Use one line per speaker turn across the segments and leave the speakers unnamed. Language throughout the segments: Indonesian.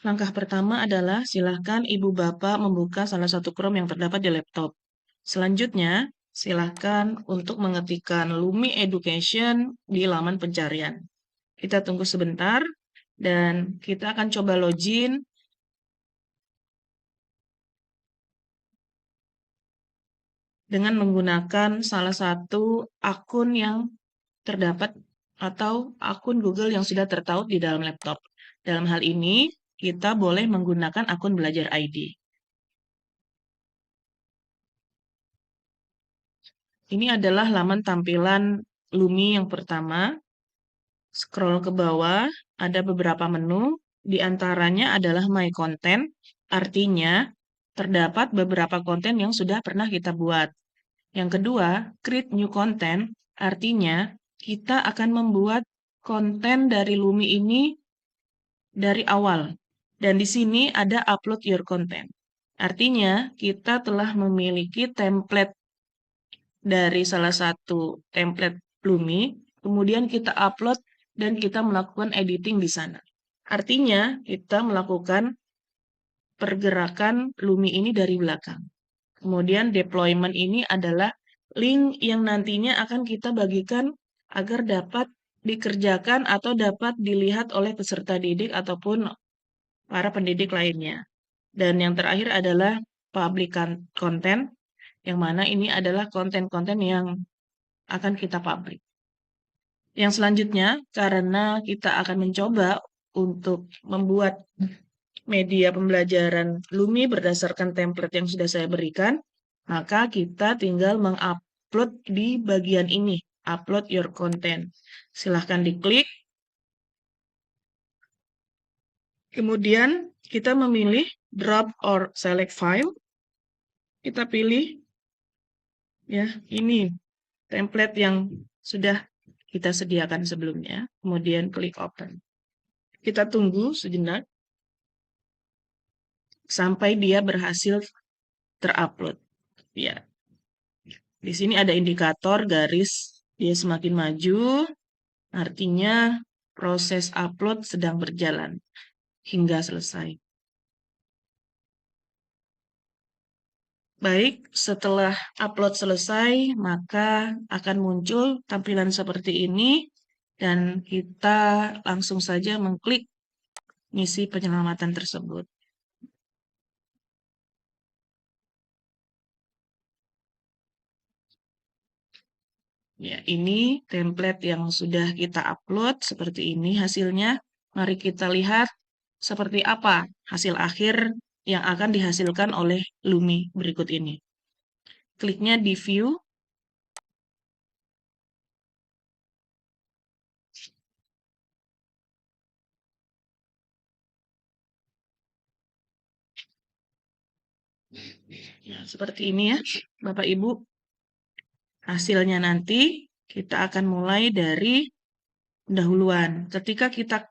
Langkah pertama adalah silahkan Ibu Bapak membuka salah satu Chrome yang terdapat di laptop. Selanjutnya, silahkan untuk mengetikkan Lumi Education di laman pencarian. Kita tunggu sebentar, dan kita akan coba login dengan menggunakan salah satu akun yang terdapat atau akun Google yang sudah tertaut di dalam laptop. Dalam hal ini, kita boleh menggunakan akun Belajar ID. Ini adalah laman tampilan Lumi yang pertama. Scroll ke bawah, ada beberapa menu, di antaranya adalah My Content, artinya terdapat beberapa konten yang sudah pernah kita buat. Yang kedua, Create New Content, artinya kita akan membuat konten dari Lumi ini dari awal. Dan di sini ada Upload Your Content. Artinya, kita telah memiliki template dari salah satu template Lumi, kemudian kita upload dan kita melakukan editing di sana. Artinya, kita melakukan pergerakan Lumi ini dari belakang. Kemudian deployment ini adalah link yang nantinya akan kita bagikan agar dapat dikerjakan atau dapat dilihat oleh peserta didik ataupun para pendidik lainnya. Dan yang terakhir adalah public content, yang mana ini adalah konten-konten yang akan kita publish. Yang selanjutnya, karena kita akan mencoba untuk membuat media pembelajaran Lumi berdasarkan template yang sudah saya berikan, maka kita tinggal mengupload di bagian ini, upload your content. Silahkan diklik. Kemudian kita memilih drop or select file. Kita pilih ya, ini template yang sudah kita sediakan sebelumnya. Kemudian klik open. Kita tunggu sejenak sampai dia berhasil terupload. Ya. Di sini ada indikator garis dia semakin maju, artinya proses upload sedang berjalan hingga selesai. Baik, setelah upload selesai, maka akan muncul tampilan seperti ini, dan kita langsung saja mengklik misi penyelamatan tersebut. Ya, ini template yang sudah kita upload seperti ini hasilnya. Mari kita lihat seperti apa hasil akhir yang akan dihasilkan oleh Lumi berikut ini. Kliknya di view. Ya, seperti ini ya, Bapak Ibu. Hasilnya nanti kita akan mulai dari pendahuluan. Ketika kita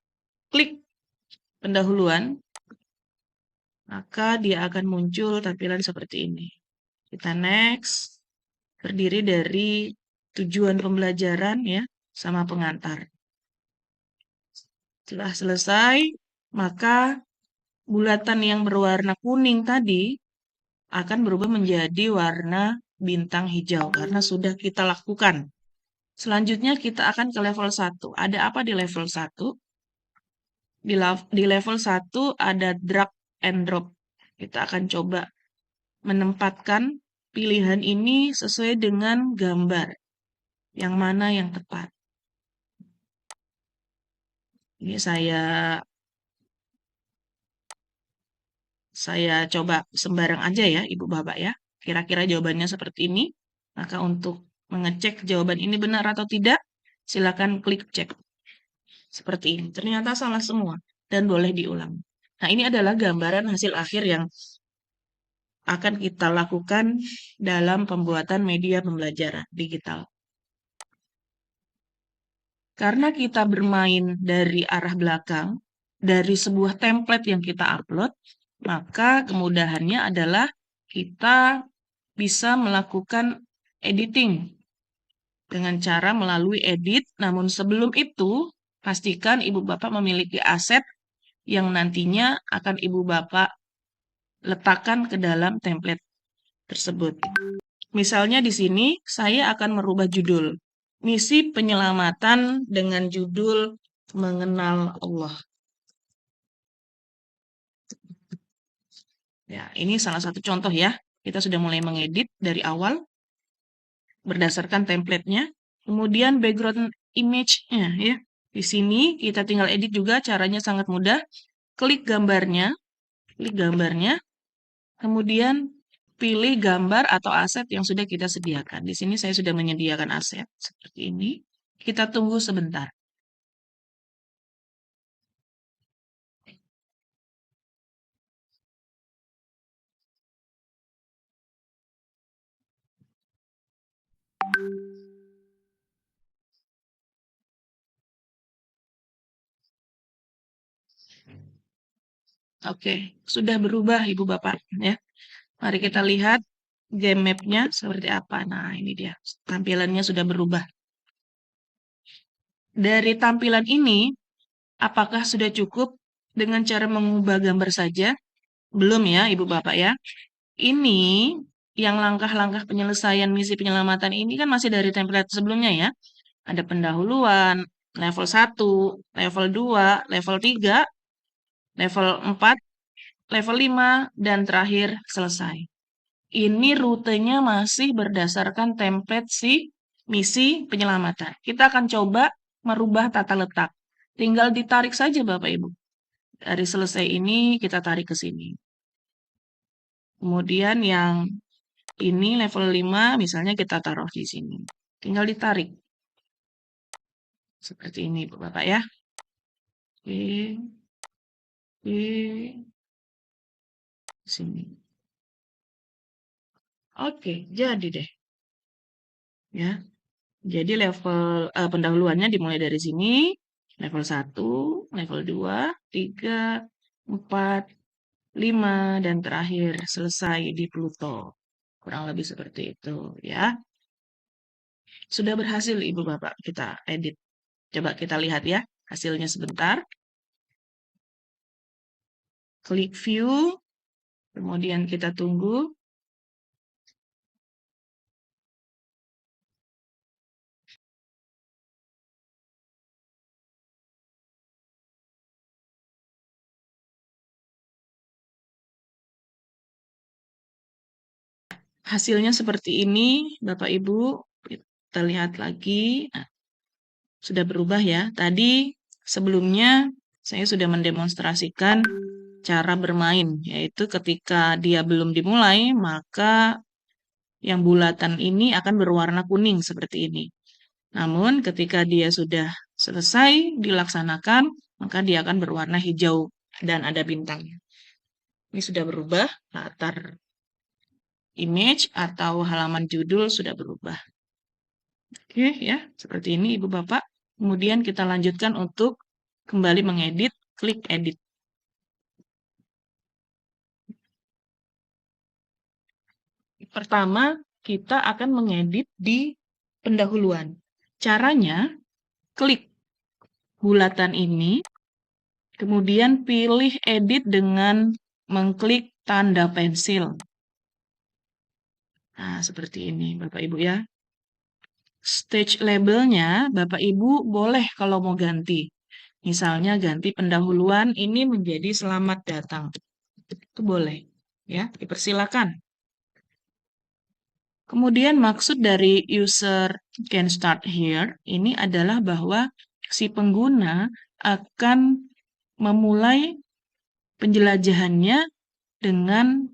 klik pendahuluan, maka dia akan muncul tampilan seperti ini. Kita next, terdiri dari tujuan pembelajaran ya, sama pengantar. Setelah selesai, maka bulatan yang berwarna kuning tadi akan berubah menjadi warna bintang hijau karena sudah kita lakukan. Selanjutnya kita akan ke level 1. Ada apa di level 1? Di level 1 ada drag and drop. Kita akan coba menempatkan pilihan ini sesuai dengan gambar. Yang mana yang tepat. Ini saya coba sembarang aja ya, Ibu Bapak ya. Kira-kira jawabannya seperti ini. Maka untuk mengecek jawaban ini benar atau tidak, silakan klik cek. Seperti ini. Ternyata salah semua dan boleh diulang. Nah, ini adalah gambaran hasil akhir yang akan kita lakukan dalam pembuatan media pembelajaran digital. Karena kita bermain dari arah belakang, dari sebuah template yang kita upload, maka kemudahannya adalah kita bisa melakukan editing dengan cara melalui edit. Namun sebelum itu, pastikan Ibu Bapak memiliki aset yang nantinya akan Ibu Bapak letakkan ke dalam template tersebut. Misalnya di sini saya akan merubah judul. Misi penyelamatan dengan judul Mengenal Allah. Ya, ini salah satu contoh ya. Kita sudah mulai mengedit dari awal berdasarkan template-nya. Kemudian background image-nya ya. Di sini kita tinggal edit juga, caranya sangat mudah. Klik gambarnya, kemudian pilih gambar atau aset yang sudah kita sediakan. Di sini saya sudah menyediakan aset seperti ini. Kita tunggu sebentar. Oke, sudah berubah Ibu Bapak ya. Mari kita lihat game map-nya seperti apa. Nah, ini dia. Tampilannya sudah berubah. Dari tampilan ini, apakah sudah cukup dengan cara mengubah gambar saja? Belum ya, Ibu Bapak ya. Ini yang langkah-langkah penyelesaian misi penyelamatan ini kan masih dari template sebelumnya ya. Ada pendahuluan, level 1, level 2, level 3, level 4, level 5, dan terakhir selesai. Ini rutenya masih berdasarkan template si misi penyelamatan. Kita akan coba merubah tata letak. Tinggal ditarik saja Bapak Ibu. Dari selesai ini kita tarik ke sini. Kemudian yang ini level 5 misalnya kita taruh di sini. Tinggal ditarik. Seperti ini Bapak ya. Oke. Oke. Sini. Oke, jadi deh. Ya. Jadi level pendahuluannya dimulai dari sini. Level 1, level 2, 3, 4, 5, dan terakhir selesai di Pluto. Kurang lebih seperti itu ya. Sudah berhasil Ibu Bapak kita edit. Coba kita lihat ya hasilnya sebentar. Klik view, kemudian kita tunggu. Hasilnya seperti ini, Bapak Ibu. Kita lihat lagi. Nah, sudah berubah ya. Tadi sebelumnya saya sudah mendemonstrasikan cara bermain, yaitu ketika dia belum dimulai, maka yang bulatan ini akan berwarna kuning seperti ini. Namun ketika dia sudah selesai dilaksanakan, maka dia akan berwarna hijau dan ada bintangnya. Ini sudah berubah, latar image atau halaman judul sudah berubah. Oke ya, seperti ini Ibu Bapak. Kemudian kita lanjutkan untuk kembali mengedit, klik edit. Pertama, kita akan mengedit di pendahuluan. Caranya, klik bulatan ini, kemudian pilih edit dengan mengklik tanda pensil. Nah, seperti ini Bapak Ibu ya. Stage labelnya Bapak Ibu boleh kalau mau ganti. Misalnya ganti pendahuluan ini menjadi selamat datang. Itu boleh ya, dipersilakan. Kemudian maksud dari user can start here ini adalah bahwa si pengguna akan memulai penjelajahannya dengan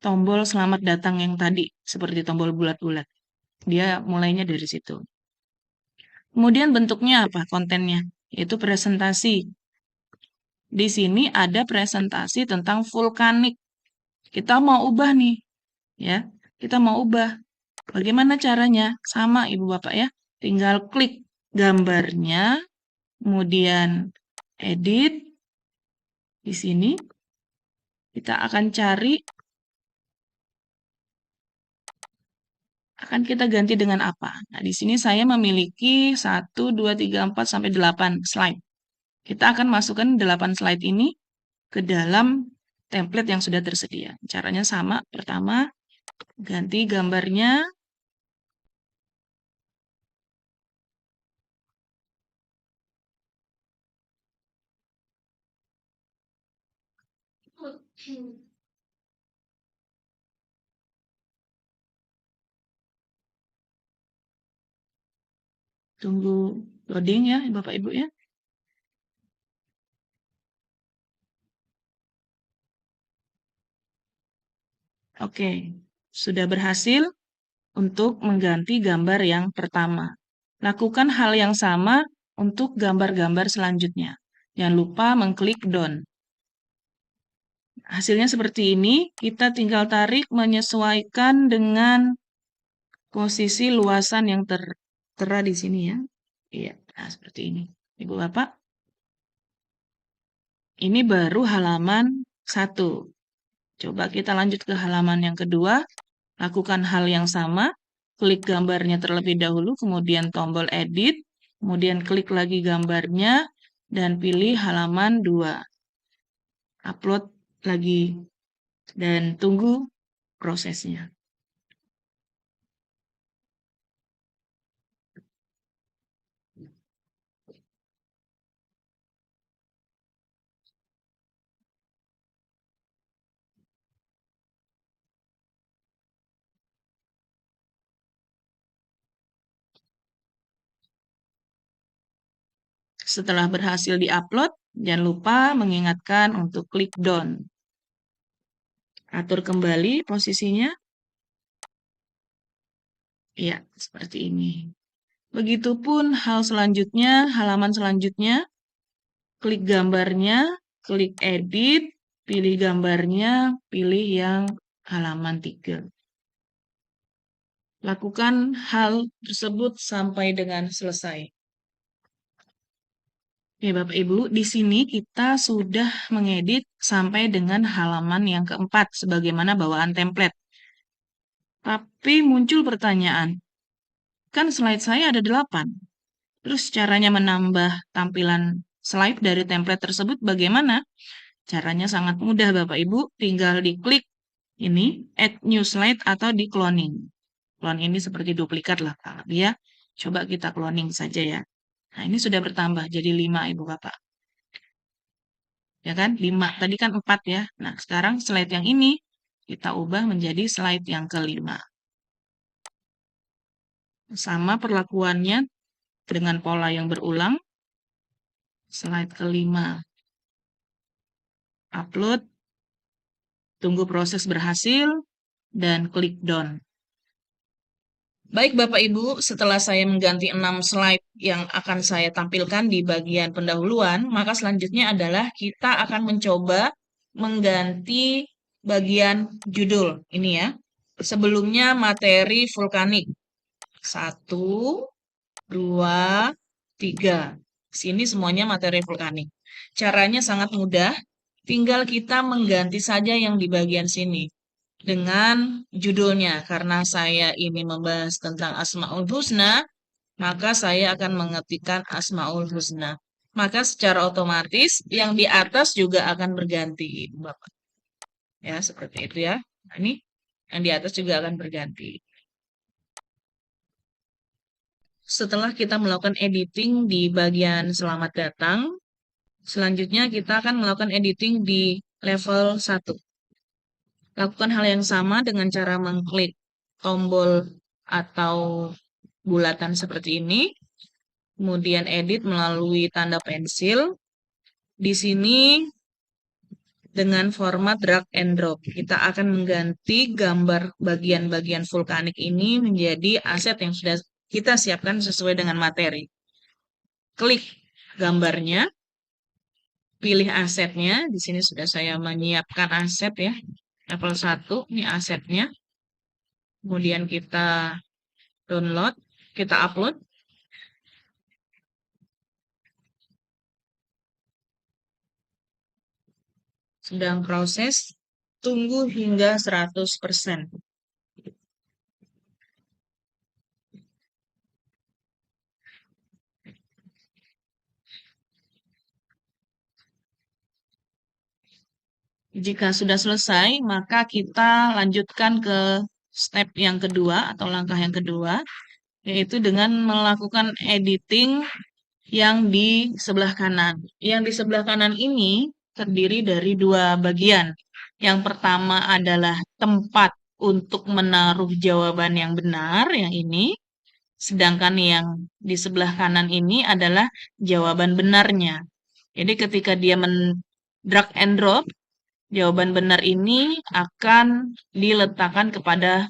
tombol selamat datang yang tadi, seperti tombol bulat-bulat. Dia mulainya dari situ. Kemudian bentuknya apa? Kontennya, yaitu presentasi. Di sini ada presentasi tentang vulkanik. Kita mau ubah nih, ya. Kita mau ubah. Bagaimana caranya? Sama Ibu Bapak ya. Tinggal klik gambarnya, kemudian edit. Di sini kita akan cari, akan kita ganti dengan apa? Nah, di sini saya memiliki 1, 2, 3, 4, sampai 8 slide. Kita akan masukkan 8 slide ini ke dalam template yang sudah tersedia. Caranya sama, pertama ganti gambarnya. Tunggu loading ya, Bapak Ibu ya. Oke, sudah berhasil untuk mengganti gambar yang pertama. Lakukan hal yang sama untuk gambar-gambar selanjutnya. Jangan lupa mengklik done. Hasilnya seperti ini, kita tinggal tarik menyesuaikan dengan posisi luasan yang tertera di sini ya. Iya, nah seperti ini. Ibu Bapak, ini baru halaman 1. Coba kita lanjut ke halaman yang kedua. Lakukan hal yang sama. Klik gambarnya terlebih dahulu, kemudian tombol edit, kemudian klik lagi gambarnya, dan pilih halaman 2. Upload lagi, dan tunggu prosesnya. Setelah berhasil diupload, jangan lupa mengingatkan untuk klik done. Atur kembali posisinya. Ya, seperti ini. Begitupun hal selanjutnya, halaman selanjutnya, klik gambarnya, klik edit, pilih gambarnya, pilih yang halaman 3. Lakukan hal tersebut sampai dengan selesai. Ya, Bapak Ibu, di sini kita sudah mengedit sampai dengan halaman yang keempat sebagaimana bawaan template. Tapi muncul pertanyaan, kan slide saya ada 8. Terus caranya menambah tampilan slide dari template tersebut bagaimana? Caranya sangat mudah Bapak Ibu, tinggal diklik ini, add new slide atau di cloning. Clone ini seperti duplikat lah Pak ya. Coba kita cloning saja ya. Nah, ini sudah bertambah jadi 5 Ibu Bapak. Ya kan? 5. Tadi kan 4 ya. Nah, sekarang slide yang ini kita ubah menjadi slide yang kelima. Sama perlakuannya dengan pola yang berulang. Slide kelima. Upload. Tunggu proses berhasil dan klik done. Baik Bapak Ibu, setelah saya mengganti 6 slide yang akan saya tampilkan di bagian pendahuluan, maka selanjutnya adalah kita akan mencoba mengganti bagian judul. Ini ya. Sebelumnya materi vulkanik. 1, 2, 3. Sini semuanya materi vulkanik. Caranya sangat mudah, tinggal kita mengganti saja yang di bagian sini dengan judulnya. Karena saya ini membahas tentang Asmaul Husna, maka saya akan mengetikkan Asmaul Husna. Maka secara otomatis yang di atas juga akan berganti, Bapak. Ya, seperti itu ya. Nah, ini yang di atas juga akan berganti. Setelah kita melakukan editing di bagian selamat datang, selanjutnya kita akan melakukan editing di level 1. Lakukan hal yang sama dengan cara mengklik tombol atau bulatan seperti ini. Kemudian edit melalui tanda pensil. Di sini dengan format drag and drop. Kita akan mengganti gambar bagian-bagian vulkanik ini menjadi aset yang sudah kita siapkan sesuai dengan materi. Klik gambarnya, pilih asetnya. Di sini sudah saya menyiapkan aset ya. Level 1, ini asetnya. Kemudian kita download, kita upload. Sedang proses, tunggu hingga 100%. Jika sudah selesai, maka kita lanjutkan ke step yang kedua atau langkah yang kedua, yaitu dengan melakukan editing yang di sebelah kanan. Yang di sebelah kanan ini terdiri dari dua bagian. Yang pertama adalah tempat untuk menaruh jawaban yang benar, yang ini. Sedangkan yang di sebelah kanan ini adalah jawaban benarnya. Jadi ketika dia drag and drop, jawaban benar ini akan diletakkan kepada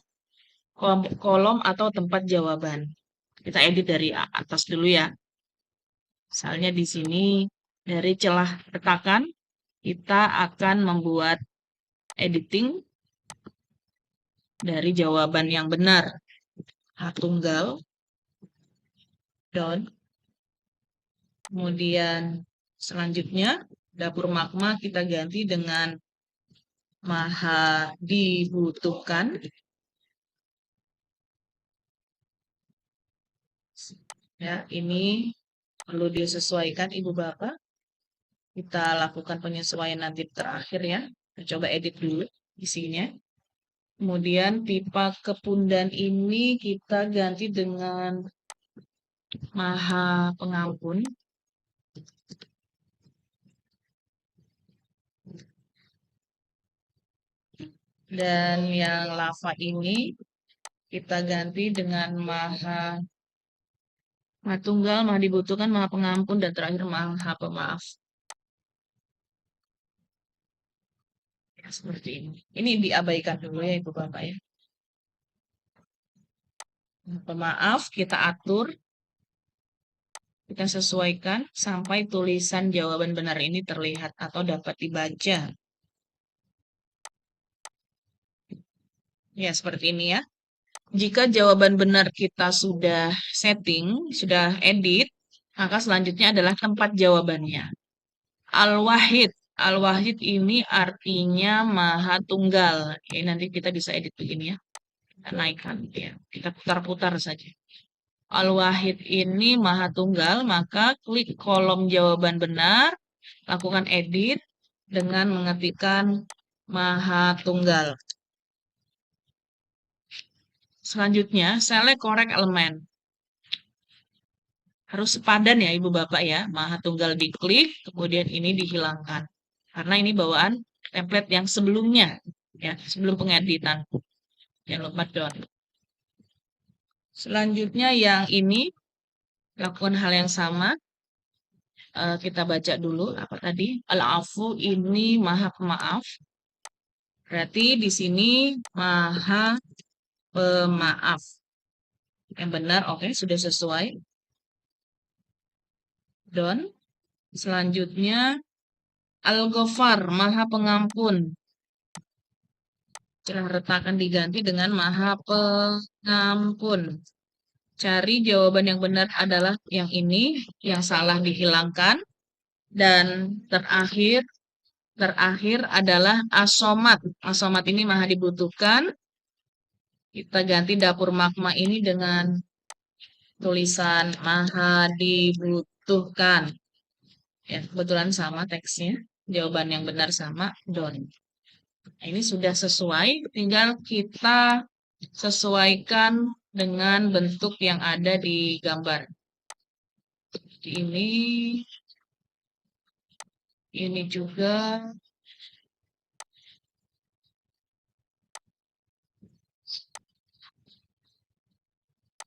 kolom atau tempat jawaban. Kita edit dari atas dulu ya. Misalnya di sini dari celah retakan kita akan membuat editing dari jawaban yang benar. H tunggal, down. Kemudian selanjutnya dapur magma kita ganti dengan maha dibutuhkan. Ya, ini perlu disesuaikan Ibu Bapak. Kita lakukan penyesuaian nanti terakhir ya. Kita coba edit dulu isinya. Kemudian pipa kepundan ini kita ganti dengan maha pengampun. Dan yang lava ini kita ganti dengan maha tunggal, maha dibutuhkan, maha pengampun, dan terakhir maha pemaaf. Ya, seperti ini. Ini diabaikan dulu ya Ibu Bapak ya. Pemaaf kita atur, kita sesuaikan sampai tulisan jawaban benar ini terlihat atau dapat dibaca. Ya, seperti ini ya. Jika jawaban benar kita sudah setting, sudah edit, maka selanjutnya adalah tempat jawabannya. Al-Wahid. Al-Wahid ini artinya maha tunggal. Oke, nanti kita bisa edit begini ya. Kita naikkan ya. Kita putar-putar saja. Al-Wahid ini maha tunggal, maka klik kolom jawaban benar, lakukan edit dengan mengetikkan maha tunggal. Selanjutnya, select correct element. Harus sepadan ya Ibu Bapak ya. Maha tunggal diklik, kemudian ini dihilangkan. Karena ini bawaan template yang sebelumnya, ya, sebelum pengeditan. Jangan lupa down. Selanjutnya yang ini, lakukan hal yang sama. Kita baca dulu apa tadi. Al-afu ini maha pemaaf. Berarti di sini maha pemaaf. Yang benar, oke, sudah sesuai. Down. Selanjutnya, Al-Ghafar, maha pengampun. Celah retakan diganti dengan maha pengampun. Cari jawaban yang benar adalah yang ini, yang salah dihilangkan. Dan terakhir adalah asomat. Asomat ini maha dibutuhkan. Kita ganti dapur magma ini dengan tulisan maha dibutuhkan. Ya, kebetulan sama teksnya. Jawaban yang benar sama, don. Nah, ini sudah sesuai, tinggal kita sesuaikan dengan bentuk yang ada di gambar. Ini juga.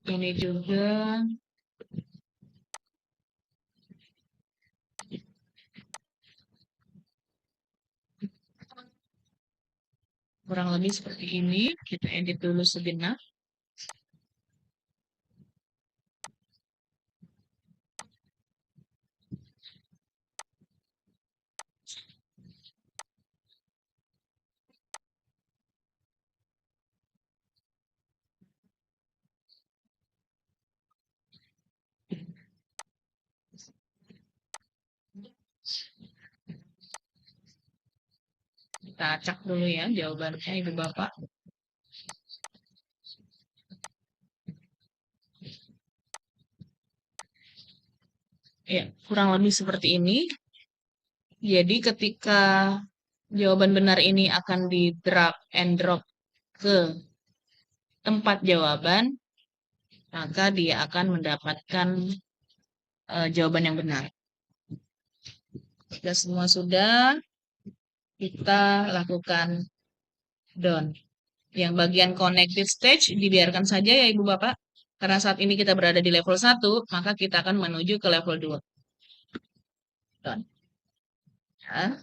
Ini juga. Kurang lebih seperti ini. Kita edit dulu sejenak. Kita acak dulu ya jawabannya Ibu Bapak. Ya, kurang lebih seperti ini. Jadi ketika jawaban benar ini akan di drag and drop ke tempat jawaban, maka dia akan mendapatkan jawaban yang benar. Jika semua sudah, kita lakukan done. Yang bagian connected stage dibiarkan saja ya Ibu Bapak. Karena saat ini kita berada di level 1, maka kita akan menuju ke level 2. Done. Ya.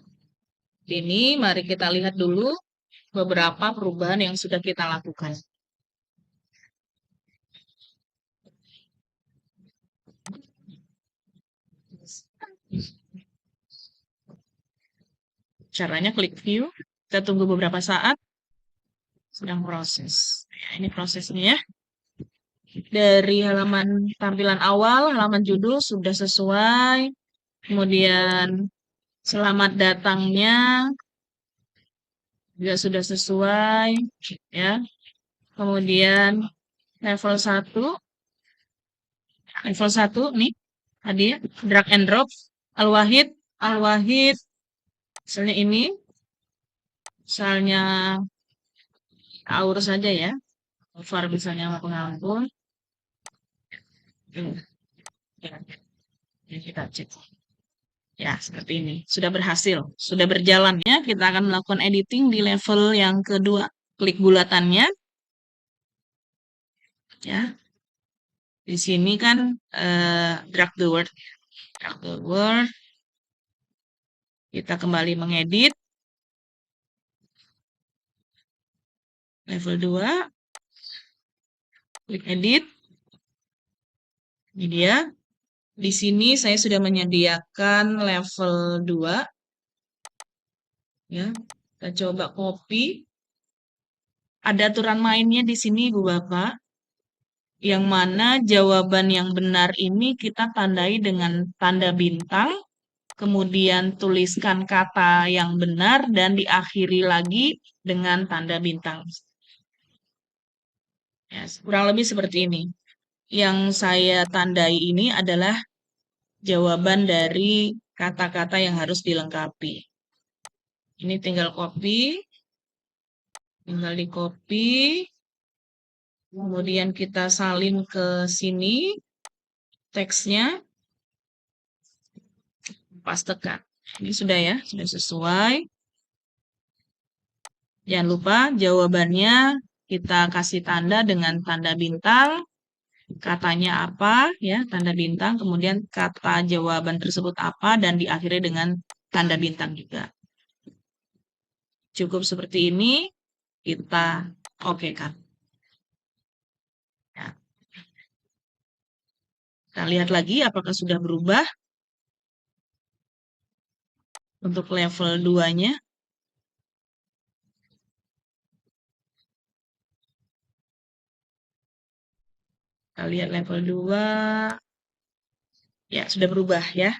Ini mari kita lihat dulu beberapa perubahan yang sudah kita lakukan. Caranya klik view, kita tunggu beberapa saat, sedang proses. Ya, ini prosesnya ya. Dari halaman tampilan awal, halaman judul sudah sesuai. Kemudian selamat datangnya juga sudah sesuai ya. Kemudian level 1 nih tadi ya, drag and drop Al-Wahid misalnya ini, misalnya aur saja ya, var misalnya sama pengampun. Ini kita cek. Ya, seperti ini. Sudah berhasil. Sudah berjalan ya. Kita akan melakukan editing di level yang kedua. Klik bulatannya. Ya. Di sini kan drag the word. Drag the word. Kita kembali mengedit. Level 2. Klik edit. Ini dia. Di sini saya sudah menyediakan level 2. Ya. Kita coba copy. Ada aturan mainnya di sini, Ibu Bapak. Yang mana jawaban yang benar ini kita tandai dengan tanda bintang, kemudian tuliskan kata yang benar, dan diakhiri lagi dengan tanda bintang. Ya, kurang lebih seperti ini. Yang saya tandai ini adalah jawaban dari kata-kata yang harus dilengkapi. Ini tinggal di copy, kemudian kita salin ke sini, teksnya, pastekan. Ini sudah ya, sudah sesuai. Jangan lupa jawabannya kita kasih tanda dengan tanda bintang, katanya apa ya, tanda bintang, kemudian kata jawaban tersebut apa, dan diakhiri dengan tanda bintang juga. Cukup seperti ini, kita oke kan. Ya. Kita lihat lagi apakah sudah berubah untuk level 2-nya. Kita lihat level 2. Ya, sudah berubah ya.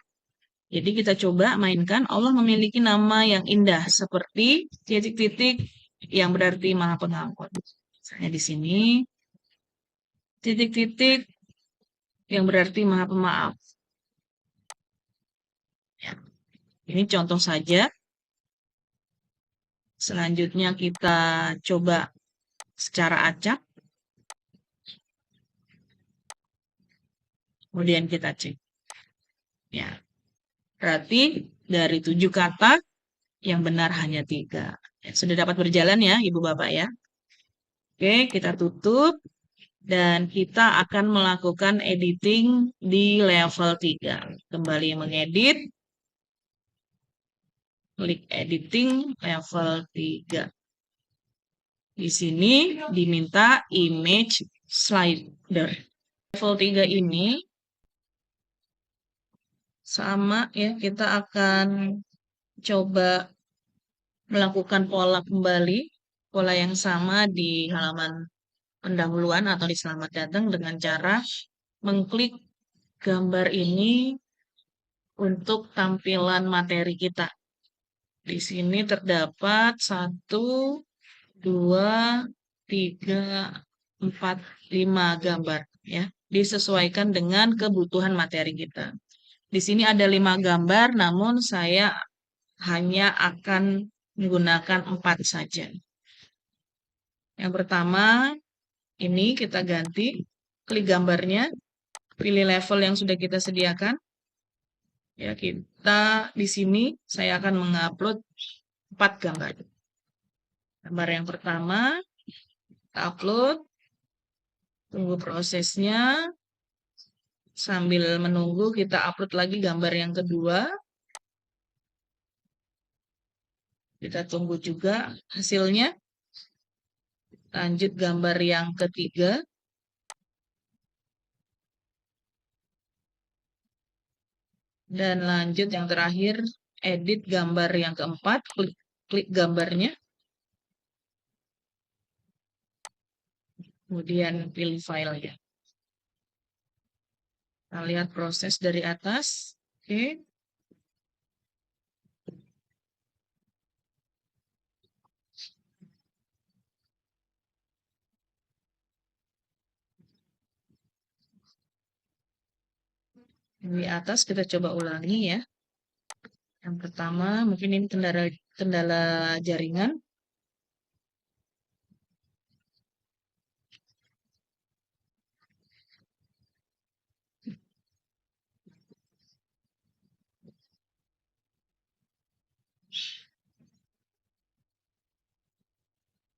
Jadi kita coba mainkan Allah memiliki nama yang indah seperti titik-titik yang berarti Maha Pengampun. Misalnya di sini titik-titik yang berarti Maha Pemaaf. Ya. Ini contoh saja. Selanjutnya kita coba secara acak. Kemudian kita cek. Ya. Berarti dari 7 kata yang benar hanya 3. Ya, sudah dapat berjalan ya Ibu Bapak ya. Oke, kita tutup. Dan kita akan melakukan editing di level 3. Kembali mengedit. Klik editing level 3. Di sini diminta image slider. Level 3 ini sama ya, kita akan coba melakukan pola kembali. Pola yang sama di halaman pendahuluan atau di selamat datang dengan cara mengklik gambar ini untuk tampilan materi kita. Di sini terdapat 1, 2, 3, 4, 5 gambar ya. Disesuaikan dengan kebutuhan materi kita. Di sini ada 5 gambar, namun saya hanya akan menggunakan 4 saja. Yang pertama, ini kita ganti, klik gambarnya, pilih level yang sudah kita sediakan. Ya, kita di sini saya akan mengupload 4 gambar. Gambar yang pertama, kita upload, tunggu prosesnya. Sambil menunggu kita upload lagi gambar yang kedua. Kita tunggu juga hasilnya. Lanjut gambar yang ketiga. Dan lanjut yang terakhir, edit gambar yang keempat. Klik gambarnya. Kemudian pilih filenya. Kita lihat proses dari atas. Oke. Di atas kita coba ulangi ya. Yang pertama, mungkin ini kendala jaringan.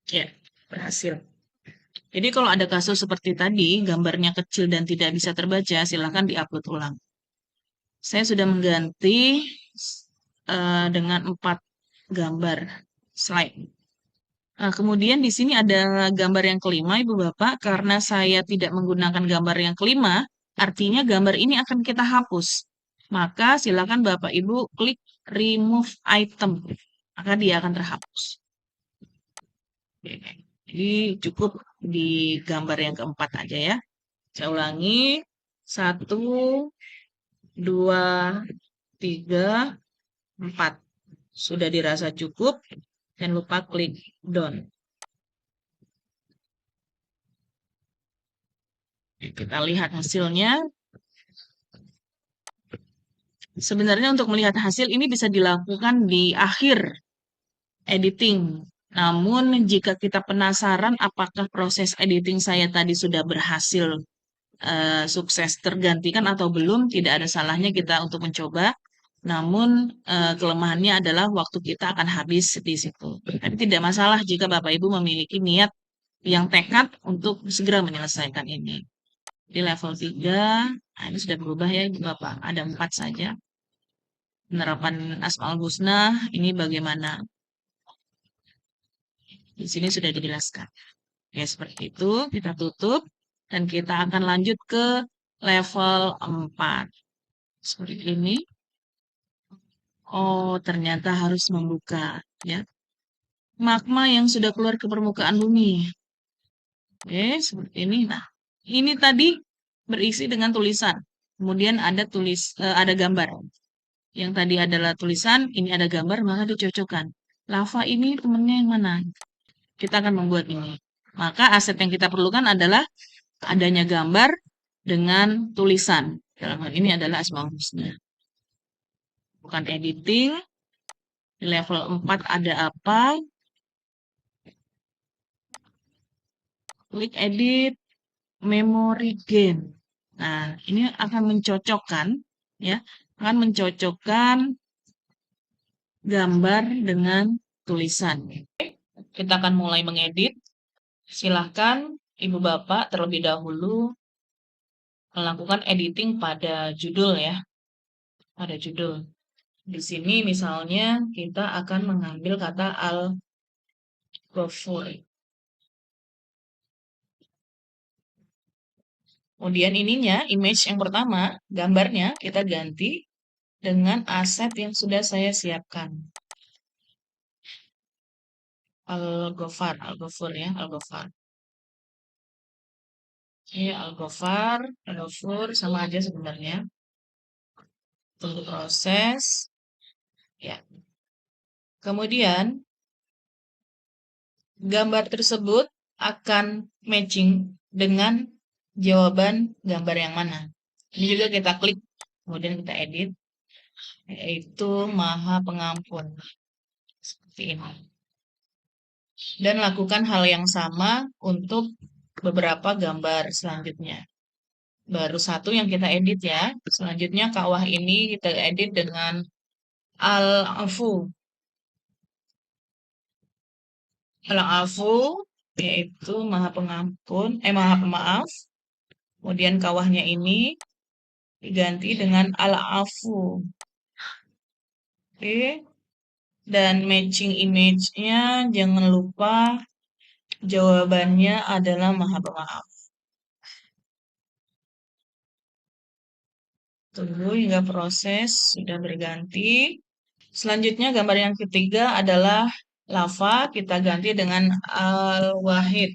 Ya, berhasil. Jadi kalau ada kasus seperti tadi, gambarnya kecil dan tidak bisa terbaca, silakan diupload ulang. Saya sudah mengganti dengan 4 gambar slide. Nah, kemudian di sini ada gambar yang kelima, Ibu Bapak. Karena saya tidak menggunakan gambar yang kelima, artinya gambar ini akan kita hapus. Maka silakan Bapak Ibu klik remove item, maka dia akan terhapus. Jadi cukup di gambar yang keempat aja ya. Saya ulangi. 1, 2, 3, 4. Sudah dirasa cukup. Jangan lupa klik done. Kita lihat hasilnya. Sebenarnya untuk melihat hasil ini bisa dilakukan di akhir editing. Namun jika kita penasaran apakah proses editing saya tadi sudah berhasil sukses tergantikan atau belum, tidak ada salahnya kita untuk mencoba. Namun kelemahannya adalah waktu kita akan habis di situ. Tapi tidak masalah jika Bapak Ibu memiliki niat yang tekad untuk segera menyelesaikan ini. Di level 3, nah ini sudah berubah ya Ibu Bapak, ada 4 saja. Penerapan Asmaul Husna ini bagaimana? Di sini sudah dijelaskan. Ya, seperti itu. Kita tutup dan kita akan lanjut ke level 4. Seperti ini. Oh, ternyata harus membuka ya. Magma yang sudah keluar ke permukaan bumi. Oke, seperti ini. Nah, ini tadi berisi dengan tulisan. Kemudian ada gambar. Yang tadi adalah tulisan, ini ada gambar, maka dicocokkan. Lava ini temennya yang mana? Kita akan membuat ini. Maka aset yang kita perlukan adalah adanya gambar dengan tulisan. Dalam hal ini adalah Asmaul Husna. Bukan editing. Di level 4 ada apa? Klik edit memory gain. Nah, ini akan mencocokkan ya, akan mencocokkan gambar dengan tulisan. Kita akan mulai mengedit. Silahkan Ibu Bapak terlebih dahulu melakukan editing pada judul ya. Pada judul. Di sini misalnya kita akan mengambil kata al-Ghafur. Kemudian ininya, image yang pertama, gambarnya kita ganti dengan aset yang sudah saya siapkan. Al-Ghafur ya, Al-Ghafur. Ini Al-Ghafur sama aja sebenarnya. Tunggu proses. Ya. Kemudian gambar tersebut akan matching dengan jawaban gambar yang mana. Ini juga kita klik, kemudian kita edit, yaitu Maha Pengampun. seperti ini. Dan lakukan hal yang sama untuk beberapa gambar selanjutnya. Baru satu yang kita edit ya. Selanjutnya kawah ini kita edit dengan al-afu. Al-afu yaitu maha pengampun, maha pemaaf. Kemudian kawahnya ini diganti dengan al-afu. Oke. Dan matching image-nya jangan lupa jawabannya adalah maha pemaaf. Tunggu hingga proses sudah berganti. Selanjutnya gambar yang ketiga adalah lava. Kita ganti dengan al-wahid.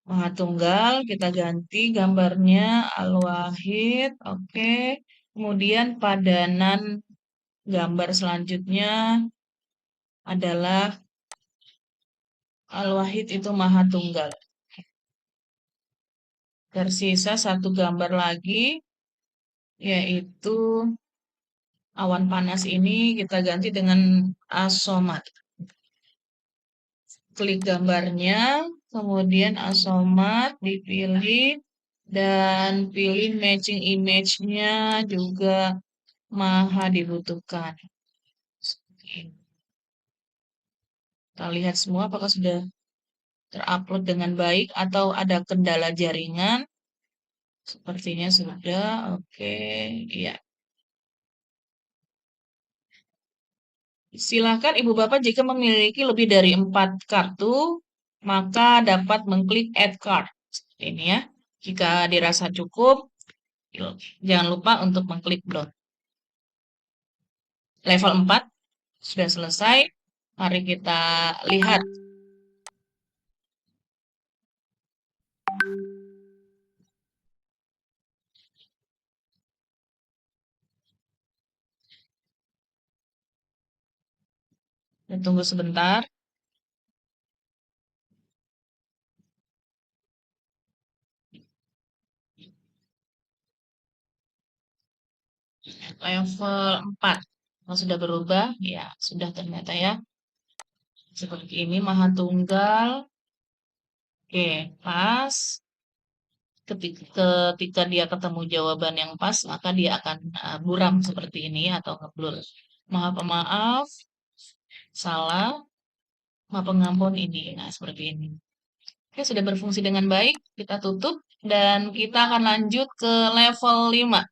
Maha Tunggal, kita ganti gambarnya al-wahid. Oke. Kemudian padanan gambar selanjutnya adalah al-wahid itu Maha Tunggal. Tersisa satu gambar lagi, yaitu awan panas ini kita ganti dengan as-somad. Klik gambarnya, kemudian as-somad dipilih, dan pilih matching image-nya juga maha dibutuhkan. Kita lihat semua apakah sudah terupload dengan baik atau ada kendala jaringan. Sepertinya sudah, oke, iya. Silakan Ibu Bapak jika memiliki lebih dari 4 kartu, maka dapat mengklik Add Card. Seperti ini ya. Jika dirasa cukup, jangan lupa untuk mengklik Download. Level 4 sudah selesai. Mari kita lihat. Dan tunggu sebentar. Level 4. Kalau sudah berubah, ya sudah ternyata ya. Seperti ini, Maha Tunggal. Oke, pas. Ketika dia ketemu jawaban yang pas, maka dia akan buram seperti ini atau ngeblur. Maha pemaaf, salah, maha pengampun ini. Nah, seperti ini. Oke, sudah berfungsi dengan baik. Kita tutup dan kita akan lanjut ke level 5.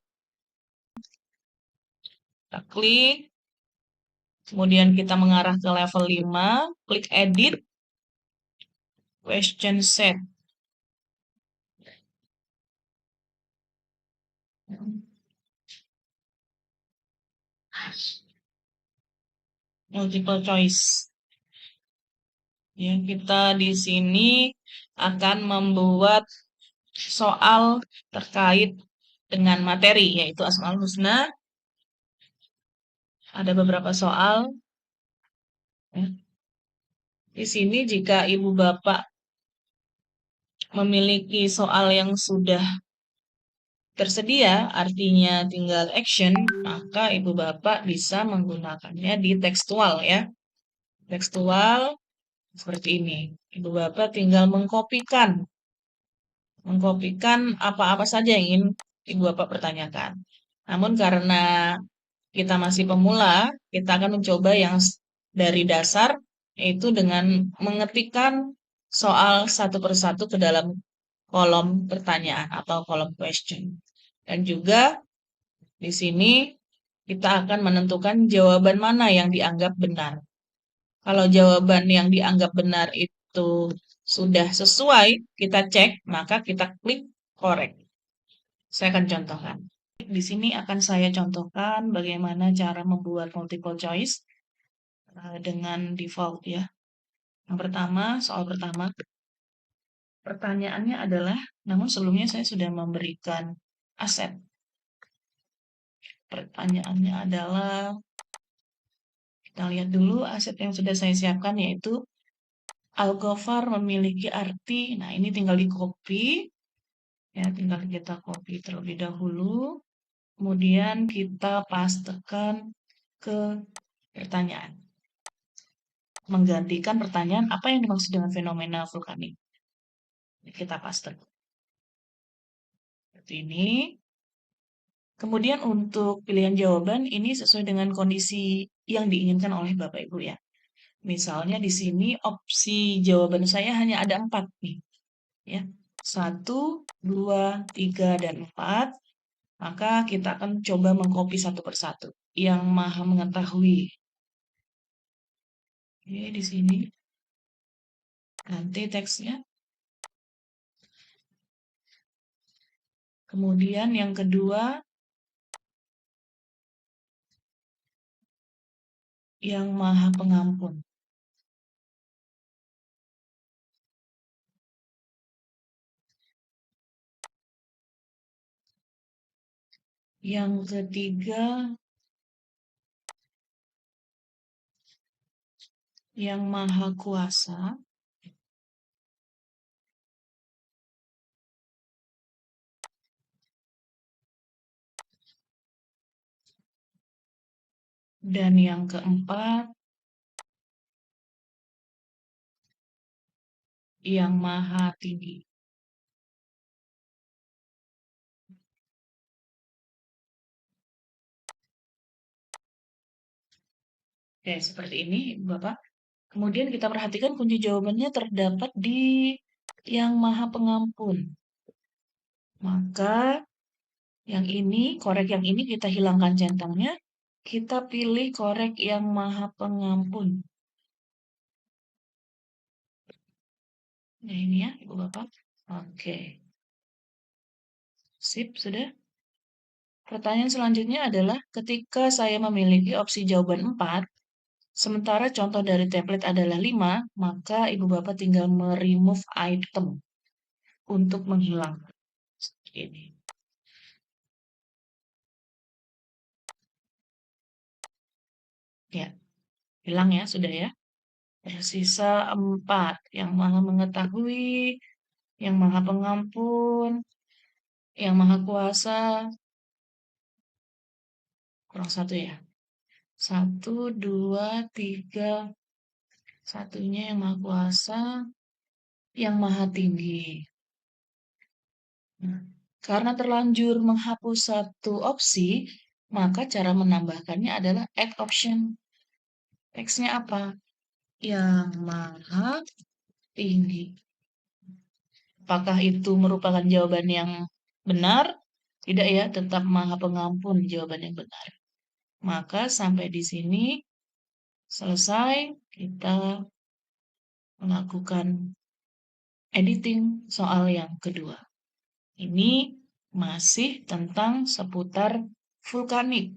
Kita klik, kemudian kita mengarah ke level 5, klik edit, question set. Multiple choice. Ya, kita di sini akan membuat soal terkait dengan materi, yaitu Asmaul Husna. Ada beberapa soal. Ya. Di sini jika Ibu Bapak memiliki soal yang sudah tersedia, artinya tinggal action, maka Ibu Bapak bisa menggunakannya di tekstual ya. Tekstual seperti ini. Ibu Bapak tinggal mengkopikan apa-apa saja yang ingin Ibu Bapak pertanyakan. Namun karena kita masih pemula, kita akan mencoba yang dari dasar, yaitu dengan mengetikkan soal satu persatu ke dalam kolom pertanyaan atau kolom question. Dan juga di sini kita akan menentukan jawaban mana yang dianggap benar. Kalau jawaban yang dianggap benar itu sudah sesuai, kita cek, maka kita klik correct. Saya akan contohkan. Di sini akan saya contohkan bagaimana cara membuat multiple choice dengan default ya. Yang pertama, soal pertama. Pertanyaannya adalah, namun sebelumnya saya sudah memberikan aset. Pertanyaannya adalah, kita lihat dulu aset yang sudah saya siapkan yaitu Al-Ghafar memiliki arti. Nah, ini tinggal di copy. Ya, tinggal kita copy terlebih dahulu. Kemudian kita pastekan ke pertanyaan. menggantikan pertanyaan apa yang dimaksud dengan fenomena vulkanik. Kita paste seperti ini. Kemudian untuk pilihan jawaban ini sesuai dengan kondisi yang diinginkan oleh Bapak Ibu ya. Misalnya di sini opsi jawaban saya hanya ada 4 nih. Ya. 1, 2, 3, dan 4. Maka kita akan coba mengcopy satu persatu. Yang maha mengetahui. Oke, di sini. Nanti teksnya. Kemudian yang kedua, yang maha pengampun. Yang ketiga, yang maha kuasa. Dan yang keempat, yang maha tinggi. Oke, seperti ini, Bapak. Kemudian kita perhatikan kunci jawabannya terdapat di yang maha pengampun. Maka korek yang ini kita hilangkan centangnya. Kita pilih korek yang maha pengampun. Nah ini ya, Ibu Bapak. Oke. Sip, sudah. Pertanyaan selanjutnya adalah ketika saya memiliki opsi jawaban 4, sementara contoh dari template adalah 5, maka Ibu Bapak tinggal remove item untuk menghilangkan. Seperti ini. Ya, hilang ya, sudah ya. Tersisa 4, yang maha mengetahui, yang maha pengampun, yang maha kuasa, kurang 1 ya. 1, 2, 3, satunya yang maha kuasa, yang maha tinggi. Nah, karena terlanjur menghapus satu opsi, maka cara menambahkannya adalah add option. Teksnya apa? Yang maha tinggi. Apakah itu merupakan jawaban yang benar? Tidak ya, tetap maha pengampun jawaban yang benar. Maka sampai di sini selesai, kita melakukan editing soal yang kedua. Ini masih tentang seputar vulkanik,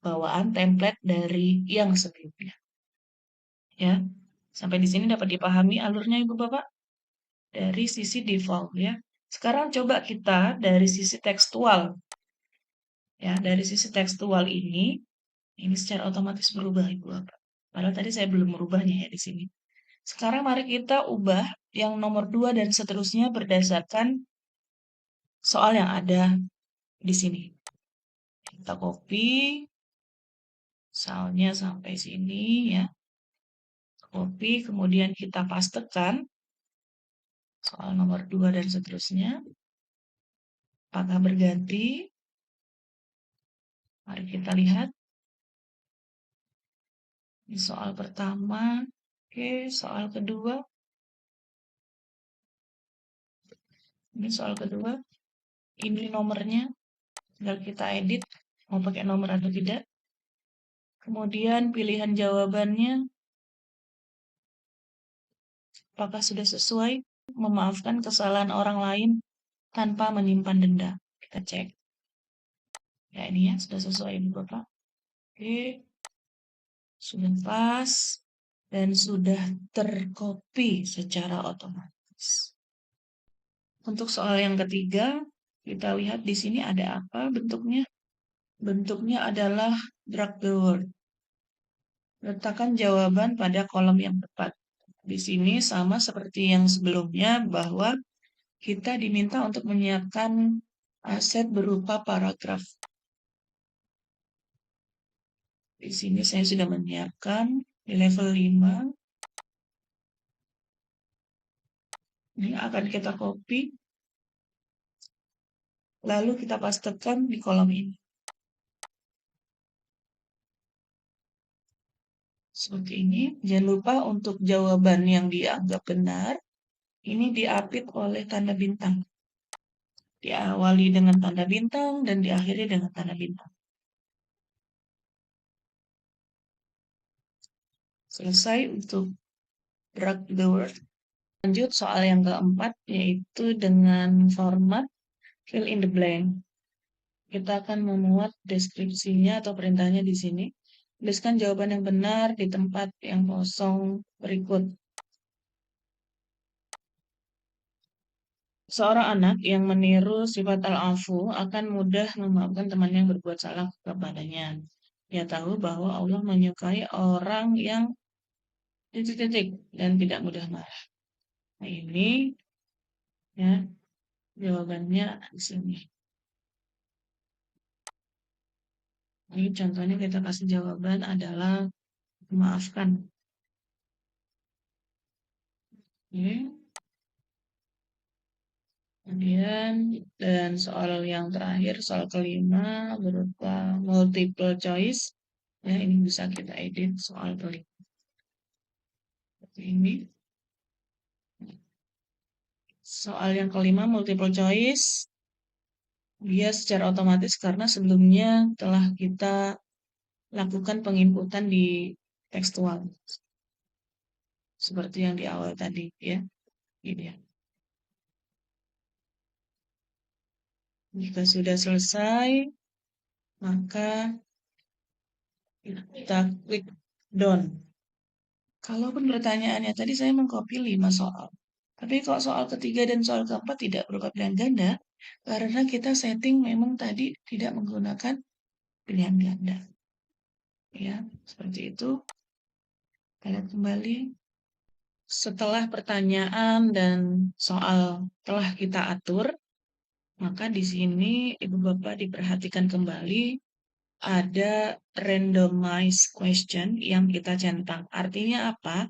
bawaan template dari yang sebelumnya. Ya, sampai di sini dapat dipahami alurnya Ibu Bapak? Dari sisi default ya. Sekarang coba kita dari sisi tekstual. Ya, dari sisi tekstual ini secara otomatis berubah Ibu Bapak. Padahal tadi saya belum merubahnya ya di sini. Sekarang mari kita ubah yang nomor 2 dan seterusnya berdasarkan soal yang ada di sini. Kita copy soalnya sampai sini ya. Copy, kemudian kita pastekan soal nomor 2 dan seterusnya. Apakah berganti? Mari kita lihat. Ini soal pertama. Oke, soal kedua. Ini soal kedua. Ini nomornya. Tinggal kita edit. Mau pakai nomor atau tidak. Kemudian pilihan jawabannya. Apakah sudah sesuai? Memaafkan kesalahan orang lain tanpa menyimpan denda. Kita cek. Ya ini ya, sudah sesuai ini Bapak. Oke. Sudah pas. Dan sudah tercopy secara otomatis. Untuk soal yang ketiga, kita lihat di sini ada apa bentuknya. Bentuknya adalah drag the word. Letakkan jawaban pada kolom yang tepat. Di sini sama seperti yang sebelumnya bahwa kita diminta untuk menyiapkan aset berupa paragraf. Di sini saya sudah menyiapkan di level 5. Ini akan kita copy, lalu kita pastekan di kolom ini. Seperti ini. Jangan lupa untuk jawaban yang dianggap benar, ini diapit oleh tanda bintang. Diawali dengan tanda bintang dan diakhiri dengan tanda bintang. Selesai untuk drag the word. Lanjut soal yang keempat, yaitu dengan format fill in the blank. Kita akan memuat deskripsinya atau perintahnya di sini. Tuliskan jawaban yang benar di tempat yang kosong berikut. Seorang anak yang meniru sifat al-afu akan mudah memaafkan teman yang berbuat salah kepadanya. Dia tahu bahwa Allah menyukai orang yang titik-titik dan tidak mudah marah. Nah, ini ya jawabannya di sini. Ini contohnya kita kasih jawaban adalah memaafkan. Oke. Kemudian, dan soal yang terakhir, soal kelima berupa multiple choice. Ya, ini bisa kita edit soal kelima. Seperti ini. Soal yang kelima multiple choice. Dia secara otomatis karena sebelumnya telah kita lakukan penginputan di tekstual. Seperti yang di awal tadi, ya. Ini ya. Jika sudah selesai, maka kita klik done. Kalaupun pertanyaannya tadi saya mengcopy 5 soal. Tapi kalau soal ketiga dan soal keempat tidak berupa pilihan ganda, karena kita setting memang tadi tidak menggunakan pilihan ganda. Ya, seperti itu. Kita lihat kembali. Setelah pertanyaan dan soal telah kita atur, maka di sini Ibu Bapak diperhatikan kembali ada randomized question yang kita centang. Artinya apa?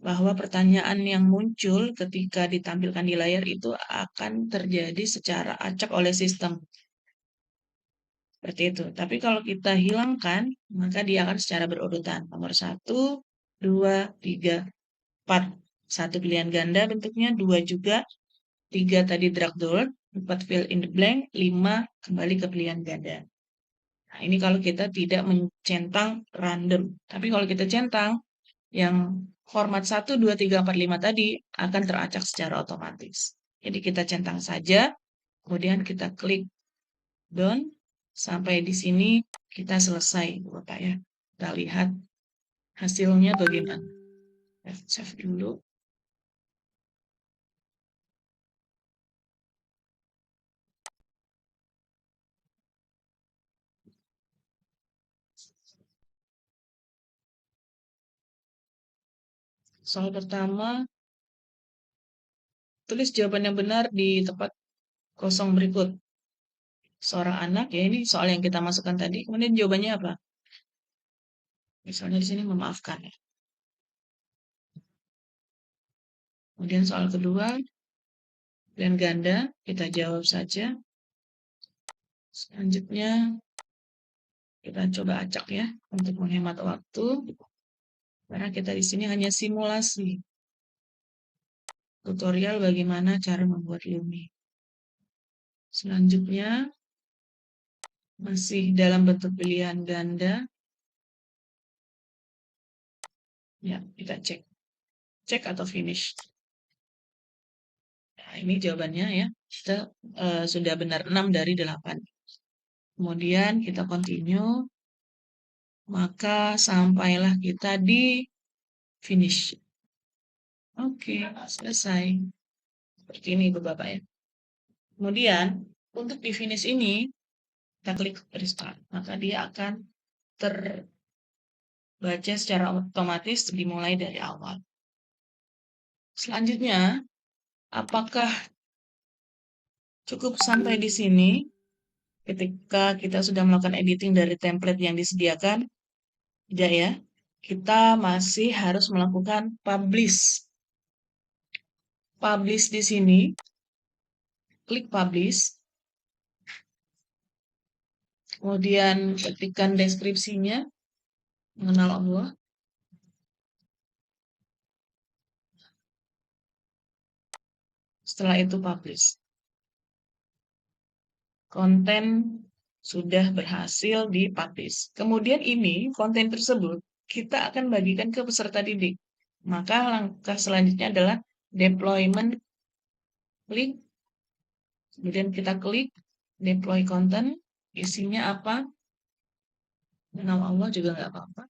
Bahwa pertanyaan yang muncul ketika ditampilkan di layar itu akan terjadi secara acak oleh sistem. Seperti itu. Tapi kalau kita hilangkan, maka dia akan secara berurutan. Nomor 1, 2, 3, 4. 1 pilihan ganda bentuknya, 2 juga, 3 tadi drag door, 4 fill in the blank, 5 kembali ke pilihan ganda. Nah, ini kalau kita tidak mencentang random. Tapi kalau kita centang, yang format 1, 2, 3, 4, 5 tadi akan teracak secara otomatis. Jadi kita centang saja, kemudian kita klik done, sampai di sini kita selesai, Bapak ya. Kita lihat hasilnya bagaimana. Save dulu. Soal pertama, tulis jawaban yang benar di tempat kosong berikut. Seorang anak, ya ini soal yang kita masukkan tadi, kemudian jawabannya apa? Misalnya di sini memaafkan ya. Kemudian soal kedua, dan ganda, kita jawab saja. Selanjutnya, kita coba acak ya, untuk menghemat waktu. Karena kita di sini hanya simulasi. Tutorial bagaimana cara membuat Lumi. Selanjutnya, masih dalam bentuk pilihan ganda. Ya, kita cek. Cek atau finish. Nah, ini jawabannya ya. Kita sudah benar 6 dari 8. Kemudian kita continue. Maka sampailah kita di finish. Oke, selesai. Seperti ini Bapak ya. Kemudian, untuk di finish ini, kita klik restart. Maka dia akan terbaca secara otomatis dimulai dari awal. Selanjutnya, apakah cukup sampai di sini ketika kita sudah melakukan editing dari template yang disediakan? Tidak ya. Kita masih harus melakukan publish. publish di sini, klik publish, kemudian ketikkan deskripsinya, mengenal Allah. Setelah itu publish. Konten sudah berhasil dipublish. Kemudian ini, konten tersebut, kita akan bagikan ke peserta didik. Maka langkah selanjutnya adalah deployment. Klik, kemudian kita klik deploy content, isinya apa? Mengenal Allah juga nggak apa-apa.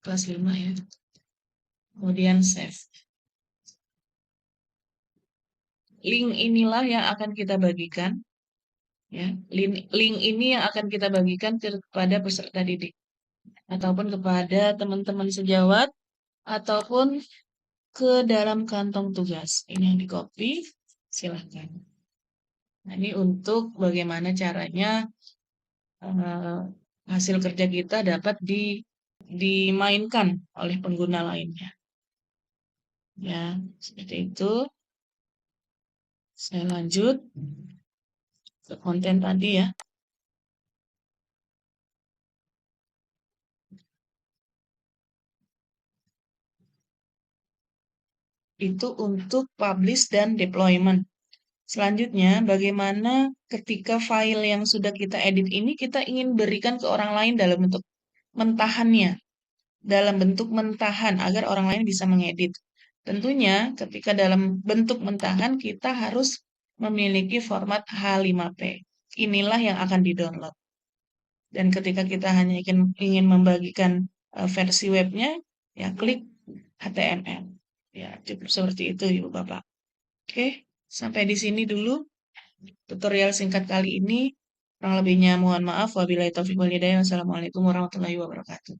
Kelas 5 ya. Kemudian save. Link inilah yang akan kita bagikan. Ya, link ini yang akan kita bagikan kepada peserta didik ataupun kepada teman-teman sejawat ataupun ke dalam kantong tugas. Ini yang di copy, silahkan. Nah, ini untuk bagaimana caranya hasil kerja kita dapat dimainkan oleh pengguna lainnya. Ya, seperti itu. Saya lanjut ke konten tadi ya. Itu untuk publish dan deployment. Selanjutnya, bagaimana ketika file yang sudah kita edit ini kita ingin berikan ke orang lain dalam bentuk mentahannya, dalam bentuk mentahan agar orang lain bisa mengedit. Tentunya ketika dalam bentuk mentahan kita harus memiliki format H5P. Inilah yang akan di-download. Dan ketika kita hanya ingin membagikan versi webnya, ya klik HTML. Ya, cukup seperti itu Ibu Bapak. Oke, sampai di sini dulu tutorial singkat kali ini. Kurang lebihnya mohon maaf. Wabillahi taufiq wal hidayah. Wassalamualaikum warahmatullahi wabarakatuh.